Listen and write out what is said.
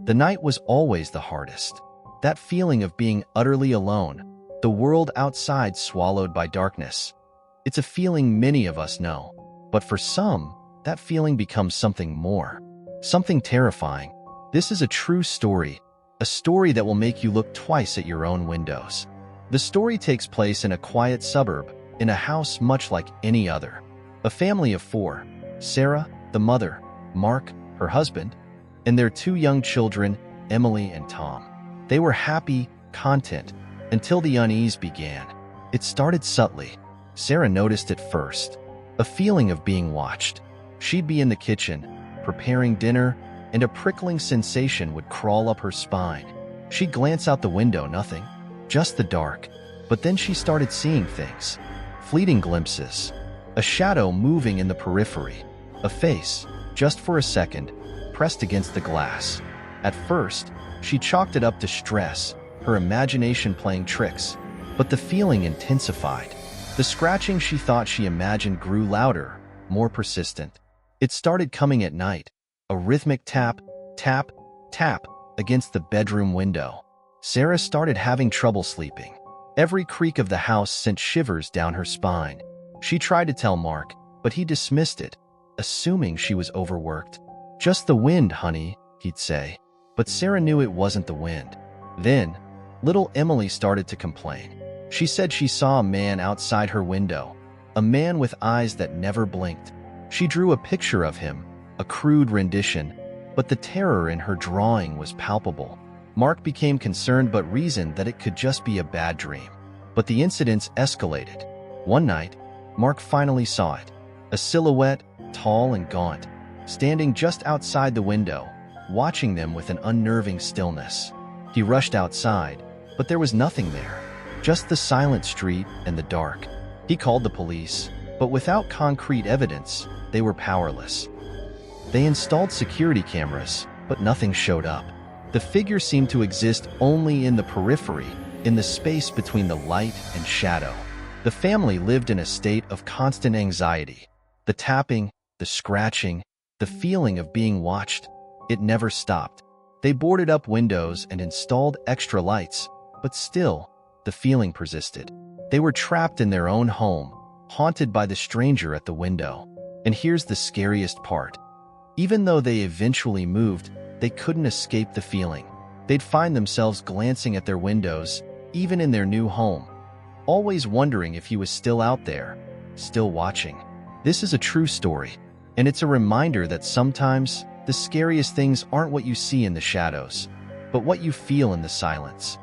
The night was always the hardest. That feeling of being utterly alone, the world outside swallowed by darkness. It's a feeling many of us know, but for some, that feeling becomes something more, something terrifying. This is a true story, a story that will make you look twice at your own windows. The story takes place in a quiet suburb, in a house much like any other. A family of four: Sarah, the mother; Mark, her husband; and their two young children, Emily and Tom. They were happy, content, until the unease began. It started subtly. Sarah noticed it first, a feeling of being watched. She'd be in the kitchen, preparing dinner, and a prickling sensation would crawl up her spine. She'd glance out the window, nothing, just the dark. But then she started seeing things, fleeting glimpses, a shadow moving in the periphery, a face, just for a second, pressed against the glass. At first, she chalked it up to stress, her imagination playing tricks, but the feeling intensified. The scratching she thought she imagined grew louder, more persistent. It started coming at night, a rhythmic tap, tap, tap against the bedroom window. Sarah started having trouble sleeping. Every creak of the house sent shivers down her spine. She tried to tell Mark, but he dismissed it, assuming she was overworked. "Just the wind, honey," he'd say. But Sarah knew it wasn't the wind. Then, little Emily started to complain. She said she saw a man outside her window, a man with eyes that never blinked. She drew a picture of him, a crude rendition, but the terror in her drawing was palpable. Mark became concerned but reasoned that it could just be a bad dream. But the incidents escalated. One night, Mark finally saw it, a silhouette, tall and gaunt, standing just outside the window, watching them with an unnerving stillness. He rushed outside, but there was nothing there, just the silent street and the dark. He called the police, but without concrete evidence, they were powerless. They installed security cameras, but nothing showed up. The figure seemed to exist only in the periphery, in the space between the light and shadow. The family lived in a state of constant anxiety. The tapping, the scratching, the feeling of being watched, it never stopped. They boarded up windows and installed extra lights, but still, the feeling persisted. They were trapped in their own home, haunted by the stranger at the window. And here's the scariest part. Even though they eventually moved, they couldn't escape the feeling. They'd find themselves glancing at their windows, even in their new home, always wondering if he was still out there, still watching. This is a true story, and it's a reminder that sometimes the scariest things aren't what you see in the shadows, but what you feel in the silence.